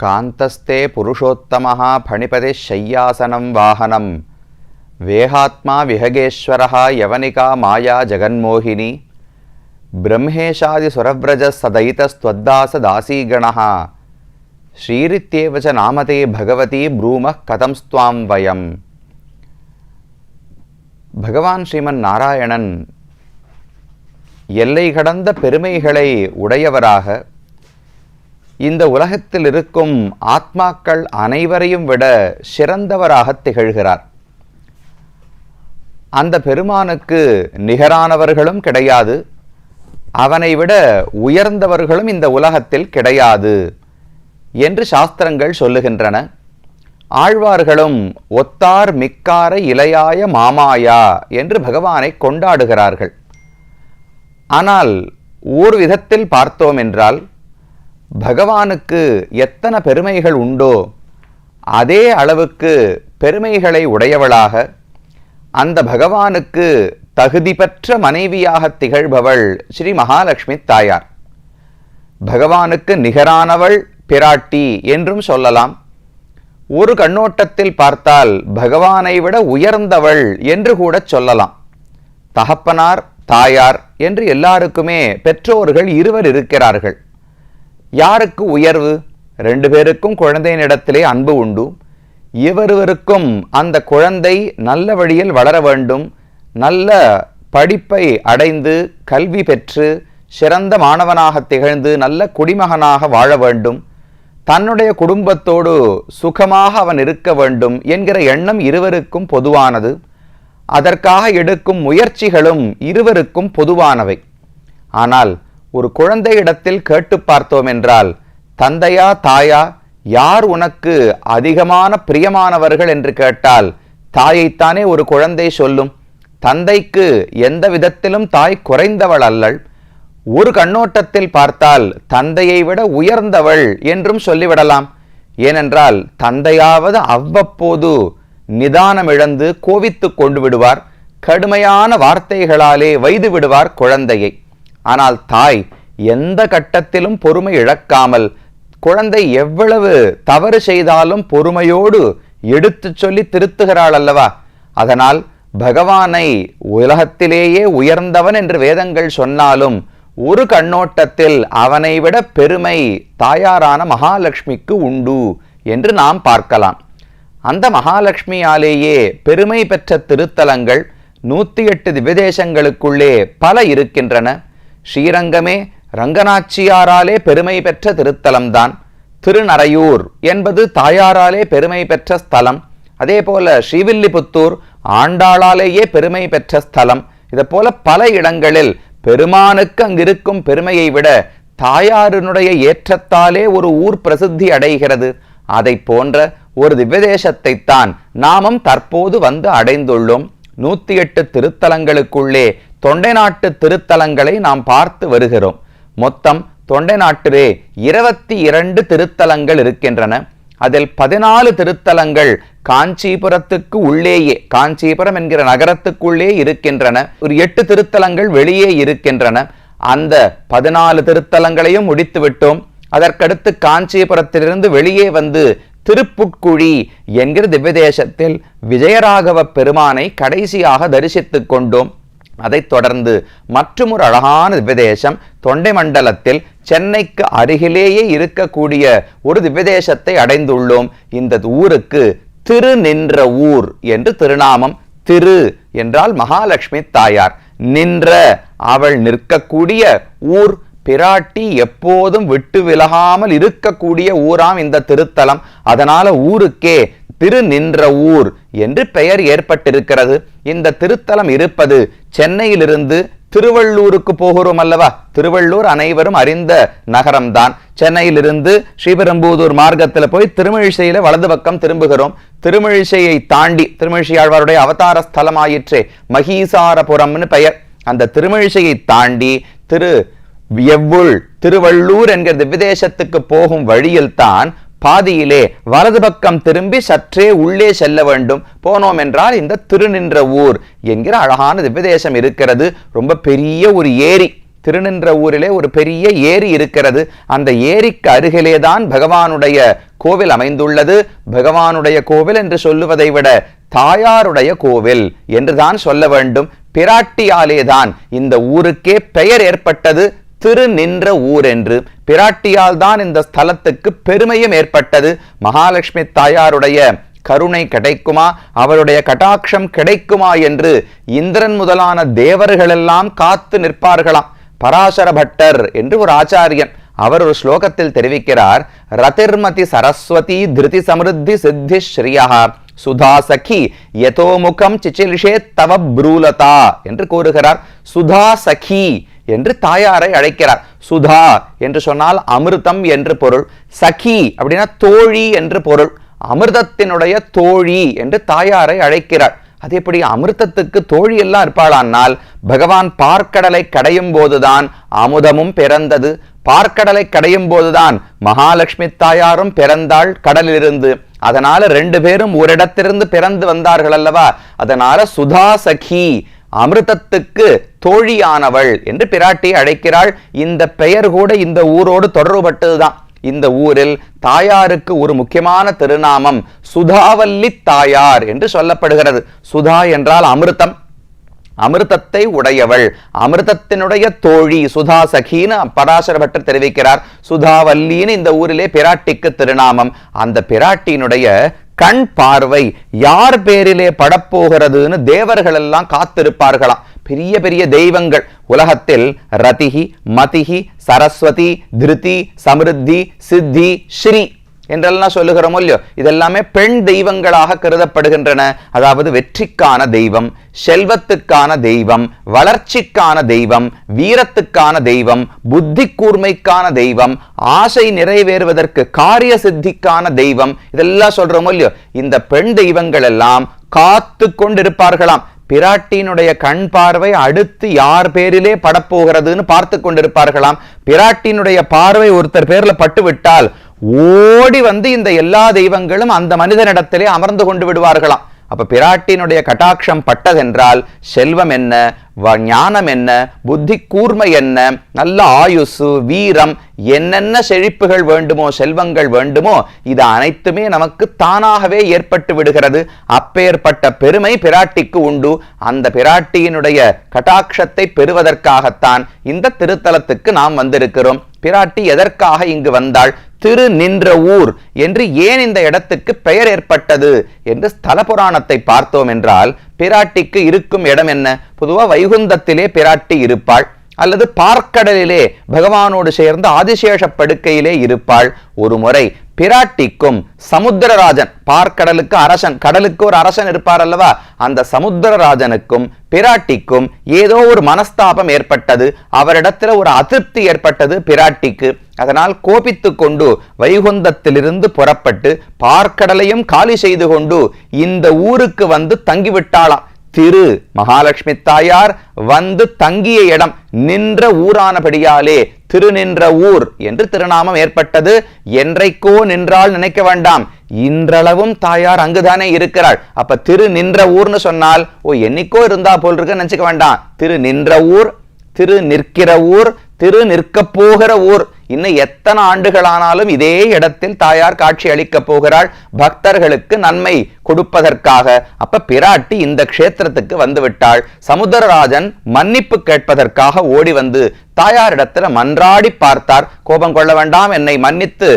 காந்தஸ்தே புருஷோத்தமஹ பணிபதே ஷய்யாசனம் வாகனம் வேகாத்மா விஹகேஸ்வரஹ யவனிகா மாயா ஜெகன்மோகினி பிரம்மேஷாதி சுரவ்ரஜ சதைதஸ்த்வத்தாச தாசீகணஹ ஸ்ரீரித்யேவ ச நாமதே பகவதி ப்ரூம கதம் ஸ்துவாம் வயம். பகவான் ஸ்ரீமன் நாராயணன் எல்லை கடந்த பெருமைகளை உடையவராக இந்த உலகத்தில் இருக்கும் ஆத்மாக்கள் அனைவரையும் விட சிறந்தவராக திகழ்கிறார். அந்த பெருமானுக்கு நிகரானவர்களும் கிடையாது, அவனை விட உயர்ந்தவர்களும் இந்த உலகத்தில் கிடையாது என்று சாஸ்திரங்கள் சொல்லுகின்றன. ஆழ்வார்களும் ஒத்தார் மிக்கார இளையாய மாமாயா என்று பகவானை கொண்டாடுகிறார்கள். ஆனால் ஒரு விதத்தில் பார்த்தோம் என்றால் பகவானுக்கு எத்தனை பெருமைகள் உண்டோ அதே அளவுக்கு பெருமைகளை உடையவளாக அந்த பகவானுக்கு தகுதி பெற்ற மனைவியாக திகழ்பவள் ஸ்ரீ மகாலட்சுமி தாயார். பகவானுக்கு நிகரானவள் பிராட்டி என்றும் சொல்லலாம். ஒரு கண்ணோட்டத்தில் பார்த்தால் பகவானை விட உயர்ந்தவள் என்று கூட சொல்லலாம். தகப்பனார் தாயார் என்று எல்லாருக்குமே பெற்றோர்கள் இருவர் இருக்கிறார்கள். யாருக்கு உயர்வு? ரெண்டு பேருக்கும் குழந்தையினிடத்திலே அன்பு உண்டு. இவருவருக்கும் அந்த குழந்தை நல்ல வழியில் வளர வேண்டும், நல்ல படிப்பை அடைந்து கல்வி பெற்று சிறந்த மாணவனாக திகழ்ந்து நல்ல குடிமகனாக வாழ வேண்டும், தன்னுடைய குடும்பத்தோடு சுகமாக அவன் இருக்க வேண்டும் என்கிற எண்ணம் இருவருக்கும் பொதுவானது. அதற்காக எடுக்கும் முயற்சிகளும் இருவருக்கும் பொதுவானவை. ஆனால் ஒரு குழந்தையிடத்தில் கேட்டு பார்த்தோம் என்றால், தந்தையா தாயா யார் உனக்கு அதிகமான பிரியமானவர்கள் என்று கேட்டால் தாயைத்தானே ஒரு குழந்தை சொல்லும். தந்தைக்கு எந்த விதத்திலும் தாய் குறைந்தவள் அல்லள். ஒரு கண்ணோட்டத்தில் பார்த்தால் தந்தையை விட உயர்ந்தவள் என்றும் சொல்லிவிடலாம். ஏனென்றால் தந்தையாவது அவ்வப்போது நிதானம் இழந்து கோபித்து கொண்டு விடுவார், கடுமையான வார்த்தைகளாலே வைது விடுவார் குழந்தையை. ஆனால் தாய் எந்த கட்டத்திலும் பொறுமை இழக்காமல் குழந்தை எவ்வளவு தவறு செய்தாலும் பொறுமையோடு எடுத்து சொல்லி திருத்துகிறாள் அல்லவா. அதனால் பகவானை உலகத்திலேயே உயர்ந்தவன் என்று வேதங்கள் சொன்னாலும் ஒரு கண்ணோட்டத்தில் அவனை விட பெருமை தாயாரான மகாலட்சுமிக்கு உண்டு என்று நாம் பார்க்கலாம். அந்த மகாலட்சுமியாலேயே பெருமை பெற்ற திருத்தலங்கள் 108 திவ்யதேசங்களுக்குள்ளே பல இருக்கின்றன. ஸ்ரீரங்கமே ரங்கநாச்சியாராலே பெருமை பெற்ற திருத்தலம்தான். திருநறையூர் என்பது தாயாராலே பெருமை பெற்ற ஸ்தலம். அதே போல ஸ்ரீவில்லிபுத்தூர் ஆண்டாளாலேயே பெருமை பெற்ற ஸ்தலம். இதை போல பல இடங்களில் பெருமானுக்கு அங்கிருக்கும் பெருமையை விட தாயாரினுடைய ஏற்றத்தாலே ஒரு ஊர் பிரசித்தி அடைகிறது. அதை போன்ற ஒரு திவ்யதேசத்தை தான் நாமும் தற்போது வந்து அடைந்துள்ளோம். 108 திருத்தலங்களுக்குள்ளே தொண்டை நாட்டு திருத்தலங்களை நாம் பார்த்து வருகிறோம். மொத்தம் தொண்டை நாட்டிலே 22 திருத்தலங்கள் இருக்கின்றன. அதில் 14 திருத்தலங்கள் காஞ்சிபுரத்துக்கு உள்ளேயே, காஞ்சிபுரம் என்கிற நகரத்துக்குள்ளே இருக்கின்றன. ஒரு 8 திருத்தலங்கள் வெளியே இருக்கின்றன. அந்த 14 திருத்தலங்களையும் முடித்து விட்டோம். அதற்கடுத்து காஞ்சிபுரத்திலிருந்து வெளியே வந்து திருப்புட்குழி என்கிற திவ்யதேசத்தில் விஜயராகவ பெருமானை கடைசியாக தரிசித்துக் கொண்டோம். அதைத் தொடர்ந்து மற்றும் ஒரு அழகான திவ்யதேசம் தொண்டை மண்டலத்தில் சென்னைக்கு அருகிலேயே இருக்கக்கூடிய ஒரு திவ்யதேசத்தை அடைந்துள்ளோம். இந்த ஊருக்கு திரு நின்ற ஊர் என்று திருநாமம். திரு என்றால் மகாலட்சுமி தாயார், நின்ற அவள் நிற்கக்கூடிய ஊர், பிராட்டி எப்போதும் விட்டு விலகாமல் இருக்கக்கூடிய ஊராம் இந்த திருத்தலம். அதனால ஊருக்கே திரு நின்ற ஊர் என்று பெயர் ஏற்பட்டிருக்கிறது. இந்த திருத்தலம் இருப்பது சென்னையிலிருந்து திருவள்ளூருக்கு போகிறோம் அல்லவா. திருவள்ளூர் அனைவரும் அறிந்த நகரம்தான். சென்னையிலிருந்து ஸ்ரீபெரும்புதூர் மார்க்கத்தில் போய் திருமிழிசையில வலது பக்கம் திரும்புகிறோம். திருமிழிசையை தாண்டி, திருமிழிசை ஆழ்வாருடைய அவதார ஸ்தலமாயிற்றே மகீசாரபுரம்னு பெயர். அந்த திருமிழிசையை தாண்டி திருவள்ளூர் என்கிற திவ்யதேசத்துக்கு போகும் வழியில் தான் பாதியிலே வலது பக்கம் திரும்பி சற்றே உள்ளே செல்ல வேண்டும். போனோம் என்றால் இந்த திருநின்ற ஊர் என்கிற அழகான திவ்யதேசம் இருக்கிறது. ரொம்ப பெரிய ஒரு ஏரி, திருநின்ற ஊரிலே ஒரு பெரிய ஏரி இருக்கிறது. அந்த ஏரிக்கு அருகிலேதான் பகவானுடைய கோவில் அமைந்துள்ளது. பகவானுடைய கோவில் என்று சொல்லுவதை விட தாயாருடைய கோவில் என்றுதான் சொல்ல வேண்டும். பிராட்டியாலேதான் இந்த ஊருக்கே பெயர் ஏற்பட்டது, திருநின்ற ஊர் என்று. பிராட்டியால் தான் இந்த ஸ்தலத்துக்கு பெருமையும் ஏற்பட்டது. மகாலட்சுமி தாயாருடைய கருணை கிடைக்குமா, அவருடைய கட்டாட்சம் கிடைக்குமா என்று இந்திரன் முதலான தேவர்களெல்லாம் காத்து நிற்பார்களாம். பராசர பட்டர் என்று ஒரு ஆச்சாரியன், அவர் ஒரு ஸ்லோகத்தில் தெரிவிக்கிறார், ரதிர்மதி சரஸ்வதி திருதி சமிருத்தி சித்தி ஸ்ரீயா சுதா சகி யதோ முகம் சிச்சிலிஷே தவ ப்ரூலதா என்று கூறுகிறார். சுதா சகி என்று தாயாரை அழைக்கிறார். சுதா என்று சொன்னால் அமிர்தம் என்று பொருள், சகி அப்படின்னா தோழி என்று பொருள். அமிர்தத்தினுடைய தோழி என்று தாயாரை அழைக்கிறார். அது எப்படி அமிர்தத்துக்கு தோழி எல்லாம் இருப்பாளானால், பகவான் பார்க்கடலை கடையும் போதுதான் அமுதமும் பிறந்தது. பார்க்கடலை கடையும் போதுதான் மகாலட்சுமி தாயாரும் பிறந்தாள் கடலிலிருந்து. அதனால ரெண்டு பேரும் ஒரு இடத்திலிருந்து பிறந்து வந்தார்கள் அல்லவா. அதனால சுதா சகி, அமிர்தத்துக்கு தோழியானவள் என்று பிராட்டியை அழைக்கிறாள். இந்த பெயர் கூட இந்த ஊரோடு தொடர்புபட்டதுதான். இந்த ஊரில் தாயாருக்கு ஒரு முக்கியமான திருநாமம் சுதாவல்லி தாயார் என்று சொல்லப்படுகிறது. சுதா என்றால் அமிர்தம், அமிர்தத்தை உடையவள், அமிர்தத்தினுடைய தோழி சுதா சகின்னு பராசர பட்டர் தெரிவிக்கிறார். சுதாவல்லின்னு இந்த ஊரிலே பிராட்டிக்கு திருநாமம். அந்த பிராட்டியினுடைய கண் பார்வை யார் பேரிலே படப்போகிறதுன்னு தேவர்கள் எல்லாம் காத்திருப்பார்களாம். பெரிய பெரிய தெய்வங்கள் உலகத்தில் ரதிஹி, மதிஹி, சரஸ்வதி, திருதி, சமிருத்தி, சித்தி, ஸ்ரீ என்றெல்லாம் சொல்லுகிறோமோ இல்லையோ, இதெல்லாமே பெண் தெய்வங்களாக கருதப்படுகின்றன. அதாவது வெற்றிக்கான தெய்வம், செல்வத்துக்கான தெய்வம், வளர்ச்சிக்கான தெய்வம், வீரத்துக்கான தெய்வம், புத்தி கூர்மைக்கான தெய்வம், ஆசை நிறைவேறுவதற்கு காரிய சித்திக்கான தெய்வம், இதெல்லாம் சொல்றோமோ இல்லையோ, இந்த பெண் தெய்வங்கள் எல்லாம் காத்து கொண்டிருப்பார்களாம். பிராட்டியினுடைய கண் பார்வை அடுத்து யார் பேரிலே படப்போகிறதுன்னு பார்த்து கொண்டிருப்பார்களாம். பிராட்டியினுடைய பார்வை ஒருத்தர் பேர்ல பட்டு விட்டால் ஓடி வந்து இந்த எல்லா தெய்வங்களும் அந்த மனிதனிடத்திலே அமர்ந்து கொண்டு விடுவார்களாம். அப்ப பிராட்டியினுடைய கட்டாட்சம் பட்டதென்றால் செல்வம் என்ன, ஞானம் என்ன, புத்தி கூர்மை என்ன, நல்ல ஆயுசு, வீரம், என்னென்ன செழிப்புகள் வேண்டுமோ, செல்வங்கள் வேண்டுமோ, இது அனைத்துமே நமக்கு தானாகவே ஏற்பட்டு விடுகிறது. அப்பேற்பட்ட பெருமை பிராட்டிக்கு உண்டு. அந்த பிராட்டியினுடைய கட்டாட்சத்தை பெறுவதற்காகத்தான் இந்த திருத்தலத்துக்கு நாம் வந்திருக்கிறோம். பிராட்டி எதற்காக இங்கு வந்தாள், திரு நின்ற ஊர் என்று ஏன் இந்த இடத்துக்கு பெயர் ஏற்பட்டது என்று ஸ்தல புராணத்தை பார்த்தோம் என்றால், பிராட்டிக்கு இருக்கும் இடம் என்ன? பொதுவா வைகுந்தத்திலே பிராட்டி இருப்பாள், அல்லது பார்க்கடலிலே பகவானோடு சேர்ந்து ஆதிசேஷ படுக்கையிலே இருப்பாள். ஒரு முறை பிராட்டிக்கும் சமுத்திரராஜன், பார்க்கடலுக்கு அரசன், கடலுக்கு ஒரு அரசன் இருப்பார் அல்லவா, அந்த சமுத்திரராஜனுக்கும் பிராட்டிக்கும் ஏதோ ஒரு மனஸ்தாபம் ஏற்பட்டது. அவரிடத்துல ஒரு அதிருப்தி ஏற்பட்டது பிராட்டிக்கு. அதனால் கோபித்து கொண்டு வைகுந்தத்திலிருந்து புறப்பட்டு பார்க்கடலையும் காலி செய்து கொண்டு இந்த ஊருக்கு வந்து தங்கிவிட்டாளாம். திரு மகாலட்சுமி தாயார் வந்து தங்கிய இடம் நின்ற ஊரானபடியாலே திருநின்ற ஊர் என்று திருநாமம் ஏற்பட்டது. என்றைக்கோ நின்றால் நினைக்க வேண்டாம், இன்றளவும் தாயார் அங்குதானே இருக்கிறாள். அப்ப திரு நின்ற ஊர்னு சொன்னால் என்னைக்கோ இருந்தா போல் இருக்கு நினைச்சுக்க வேண்டாம். திரு நின்ற ஊர், திரு நிற்கிற ஊர், திரு நிற்க போகிற ஊர். இன்னும் எத்தனை ஆண்டுகளானாலும் இதே இடத்தில் தாயார் காட்சி அளிக்க போகிறாள் பக்தர்களுக்கு நன்மை கொடுப்பதற்காக. அப்ப பிராட்டி இந்த க்ஷேத்திரத்துக்கு வந்து விட்டாள். சமுத்திரராஜன் மன்னிப்பு கேட்பதற்காக ஓடி வந்து தாயாரிடத்துல மன்றாடி பார்த்தார். கோபம் கொள்ள வேண்டாம், என்னை மன்னித்து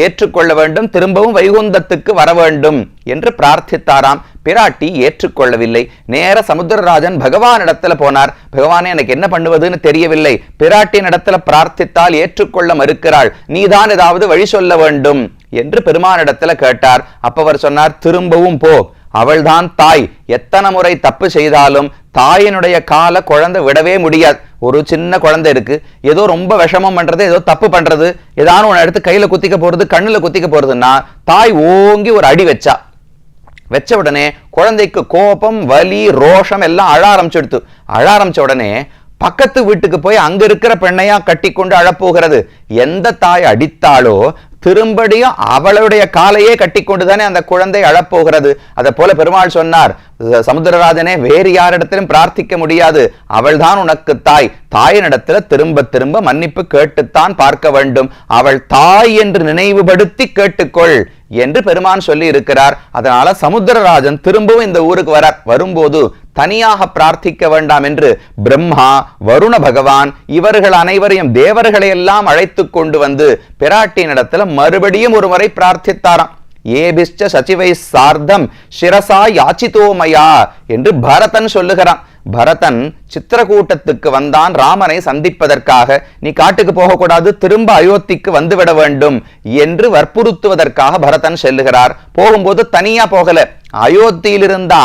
ஏற்றுக்கொள்ள வேண்டும், திரும்பவும் வைகுந்தத்துக்கு வர வேண்டும் என்று பிரார்த்தித்தாராம். பிராட்டி ஏற்றுக்கொள்ளவில்லை. நேர சமுத்திரராஜன் பகவானிடத்துல போனார். பகவானே, எனக்கு என்ன பண்ணுவதுன்னு தெரியவில்லை, பிராட்டியின் இடத்துல பிரார்த்தித்தால் ஏற்றுக்கொள்ள மறுக்கிறாள், நீதான் ஏதாவது வழி சொல்ல வேண்டும் என்று பெருமானிடத்துல கேட்டார். அப்ப அவர் சொன்னார், திரும்பவும் போ, அவள்தான் தாய், எத்தனை முறை தப்பு செய்தாலும் தாயினுடைய கால குழந்தை விடவே முடியாது. ஒரு சின்ன குழந்தை இருக்கு, ஏதோ ரொம்ப விஷமம் பண்றது, ஏதோ தப்பு பண்றது, ஏதானும் ஒன்று எடுத்து கையில குத்திக்க போறது, கண்ணுல குத்திக்க போறதுன்னா தாய் ஓங்கி ஒரு அடி வச்ச உடனே குழந்தைக்கு கோபம், வலி, ரோஷம் எல்லாம் அழ ஆரம்பிச்ச உடனே பக்கத்து வீட்டுக்கு போய் அங்க இருக்கிற பெண்ணையா கட்டி கொண்டு அழப்போகிறது. எந்த தாய் அடித்தாலோ திரும்படியும் அவளுடைய காலையே கட்டிக்கொண்டுதானே அந்த குழந்தை அழப்போகிறது. அதை போல பெருமாள் சொன்னார், சமுத்திரராஜனே, வேறு யாரிடத்திலும் பிரார்த்திக்க முடியாது, அவள்தான் உனக்கு தாய். தாயினிடத்துல திரும்ப திரும்ப மன்னிப்பு கேட்டுத்தான் பார்க்க வேண்டும். அவள் தாய் என்று நினைவுபடுத்தி கேட்டுக்கொள் என்று பெருமான் சொல்லி இருக்கிறார். அதனால சமுத்திரராஜன் திரும்பவும் இந்த ஊருக்கு வரும்போது தனியாக பிரார்த்திக்க வேண்டாம் என்று பிரம்மா, வருண பகவான் இவர்கள் அனைவரையும், தேவர்களை எல்லாம் அழைத்து கொண்டு வந்து பிராட்டியினிடத்துல மறுபடியும் ஒரு முறை பிரார்த்தித்தாராம். ஏபிஷ்ட சச்சிவை சார்த்தம் சிரசா யாச்சிதோமயா என்று பரதன் சொல்லுகிறான். பரதன் சித்திரக்கூட்டத்துக்கு வந்தான் ராமனை சந்திப்பதற்காக. நீ காட்டுக்கு போகக்கூடாது, திரும்ப அயோத்திக்கு வந்துவிட வேண்டும் என்று வற்புறுத்துவதற்காக பரதன் செல்லுகிறார். போகும்போது தனியா போகல, அயோத்தியில் இருந்த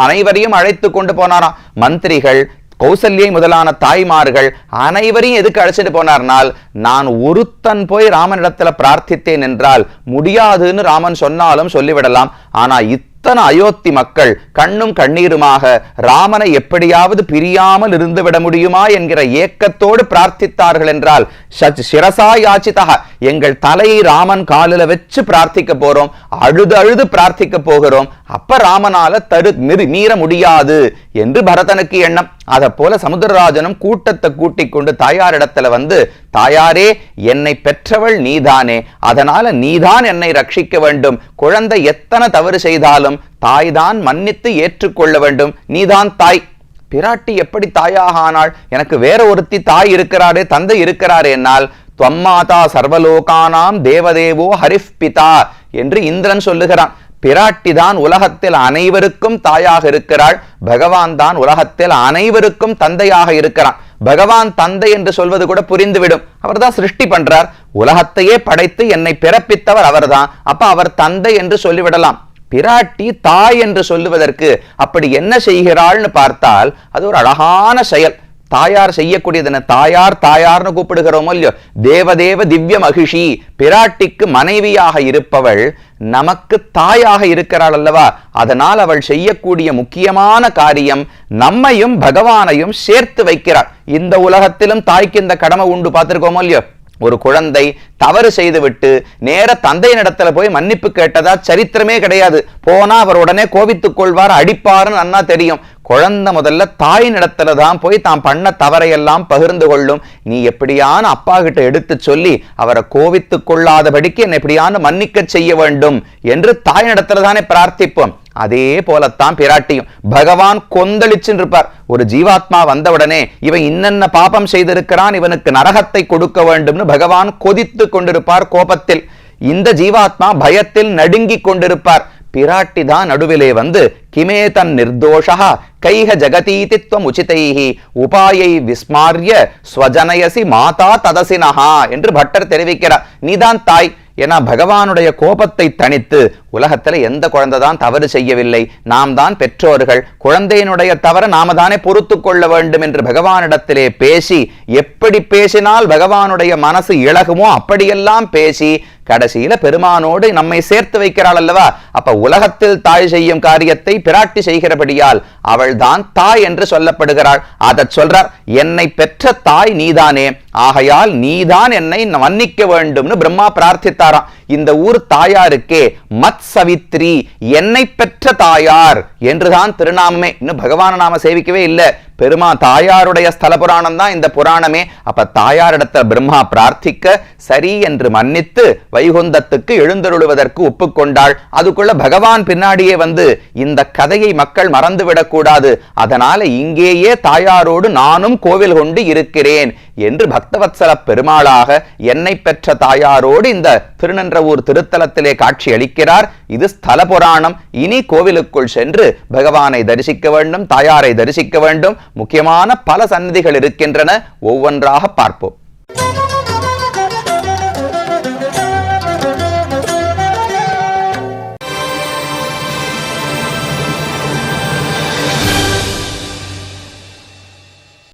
அனைவரையும் அழைத்து கொண்டு போனாராம். மந்திரிகள், கௌசல்யை முதலான தாய்மார்கள் அனைவரையும் எதுக்கு அழைச்சிட்டு போனார்னால், நான் ஒருத்தன் போய் ராமனிடத்துல பிரார்த்தித்தேன் என்றால் முடியாதுன்னு ராமன் சொன்னாலும் சொல்லிவிடலாம். ஆனா அயோத்தி மக்கள் கண்ணும் கண்ணீருமாக ராமனை எப்படியாவது பிரியாமல் இருந்து விட முடியுமா என்கிற ஏக்கத்தோடு பிரார்த்தித்தார்கள் என்றால், சிரசா யாச்சிதா, எங்கள் தலையை ராமன் காலில வச்சு பிரார்த்திக்க போறோம், அழுது அழுது பிரார்த்திக்க போகிறோம், அப்ப ராமனால மீற முடியாது என்று பரதனுக்கு எண்ணம். அதை போல சமுத்திரராஜனும் கூட்டத்தை கூட்டிக் கொண்டு தாயாரிடத்துல வந்து, தாயாரே, என்னை பெற்றவள் நீதானே, அதனால நீதான் என்னை ரட்சிக்க வேண்டும். குழந்தை எத்தனை தவறு செய்தாலும் தாய்தான் மன்னித்து ஏற்றுக்கொள்ள வேண்டும், நீதான் தாய். பிராட்டி எப்படி தாயாக ஆனாள்? எனக்கு வேற ஒருத்தி தாய் இருக்கிறாரே, தந்தை இருக்கிறாரே என்னால், துவம்மாதா சர்வலோகானாம் தேவதேவோ ஹரிஃப் பிதா என்று இந்திரன் சொல்லுகிறான். பிராட்டி தான் உலகத்தில் அனைவருக்கும் தாயாக இருக்கிறாள், பகவான் தான் உலகத்தில் அனைவருக்கும் தந்தையாக இருக்கிறான். பகவான் தந்தை என்று சொல்வது கூட புரிந்துவிடும், அவர் தான் சிருஷ்டி பண்றார், உலகத்தையே படைத்து என்னை பிறப்பித்தவர் அவர்தான், அப்ப அவர் தந்தை என்று சொல்லிவிடலாம். பிராட்டி தாய் என்று சொல்லுவதற்கு அப்படி என்ன செய்கிறாள்னு பார்த்தால் அது ஒரு அழகான செயல். தாயார் செய்யக்கூடியது தாயார் தாயார்னு கூப்பிடுகிறோமோ இல்லையோ, தேவதேவ திவ்ய மகிஷி, பிராட்டிக்கு மனைவியாக இருப்பவள் நமக்கு தாயாக இருக்கிறாள் அல்லவா. அதனால் அவள் செய்யக்கூடிய முக்கியமான காரியம் நம்மையும் பகவானையும் சேர்த்து வைக்கிறாள். இந்த உலகத்திலும் தாய்க்கு இந்த கடமை உண்டு, பார்த்திருக்கோமோ இல்லையோ. ஒரு குழந்தை தவறு செய்துவிட்டு நேர தந்தையினிடத்துல போய் மன்னிப்பு கேட்டதா சரித்திரமே கிடையாது. போனா அவர் உடனே கோபித்துக் கொள்வார், அடிப்பாருன்னு நன்னா தெரியும். குழந்தை முதல்ல தாயினிடத்துல தான் போய் தான் பண்ண தவறையெல்லாம் பகிர்ந்து கொள்ளும். நீ எப்படியான அப்பா கிட்ட எடுத்து சொல்லி அவரை கோபித்துக் கொள்ளாதபடிக்கு என்னை எப்படியான மன்னிக்க செய்ய வேண்டும் என்று தாயினிடத்துல தானே பிரார்த்திப்போம். அதே போலத்தான் பிராட்டியும். பகவான் கொந்தளிச்சுன்னு இருப்பார். ஒரு ஜீவாத்மா வந்தவுடனே இவன் இன்னென்ன பாபம் செய்திருக்கிறான், இவனுக்கு நரகத்தை கொடுக்க வேண்டும்னு பகவான் கொதித்து கொண்டிருப்பார் கோபத்தில். இந்த ஜீவாத்மா பயத்தில் நடுங்கி கொண்டிருப்பார். பிராட்டி தான் நடுவிலே வந்து, கிமே தன் நிர்தோஷா கைஹ ஜகதீதித்வம் உச்சிதைஹி உபாயை விஸ்மார்ய ஸ்வஜனயசி மாதா ததசினஹா என்று பட்டர் தெரிவிக்கிறார். நீதான் தாய். ஏன்னா பகவானுடைய கோபத்தை தணித்து, உலகத்துல எந்த குழந்தை தான் தவறு செய்யவில்லை, நாம் தான் பெற்றோர்கள், குழந்தையினுடைய தவறு நாம தானே பொறுத்து கொள்ள வேண்டும் என்று பகவானிடத்திலே பேசி, எப்படி பேசினால் பகவானுடைய மனசு இழகுமோ அப்படியெல்லாம் பேசி கடைசியில பெருமானோடு நம்மை சேர்த்து வைக்கிறாள் அல்லவா. அப்ப உலகத்தில் தாய் செய்யும் காரியத்தை பிராட்டி செய்கிறபடியால் அவள் தான் தாய் என்று சொல்லப்படுகிறாள். அதை சொல்றார், என்னை பெற்ற தாய் நீதானே, ஆகையால் நீதான் என்னை மன்னிக்க வேண்டும்னு பிரம்மா பிரார்த்தித்தாராம். இந்த ஊர் தாயாருக்கே மத் சவித்ரி, என்னை பெற்ற தாயார் என்றுதான் திருநாமமே. இன்னும் பகவான நாம சேவிக்கவே இல்லை. பெருமா தாயாருடைய ஸ்தல புராணம் தான் இந்த புராணமே. அப்ப தாயாரிடத்துல பிரம்மா பிரார்த்திக்க சரி என்று மன்னித்து வைகுந்தத்துக்கு எழுந்தருளுவதற்கு ஒப்புக்கொண்டாள். அதுக்குள்ள பகவான் பின்னாடியே வந்து, இந்த கதையை மக்கள் மறந்துவிடக் கூடாது, அதனால இங்கேயே தாயாரோடு நானும் கோவில் கொண்டு இருக்கிறேன் என்று பக்தவத்சல பெருமாளாக என்னை பெற்ற தாயாரோடு இந்த திருநன்றவூர் திருத்தலத்திலே காட்சி அளிக்கிறார். இது ஸ்தல புராணம். இனி கோவிலுக்குள் சென்று பகவானை தரிசிக்க வேண்டும், தாயாரை தரிசிக்க வேண்டும். முக்கியமான பல சன்னதிகள் இருக்கின்றன, ஒவ்வொன்றாக பார்ப்போம்.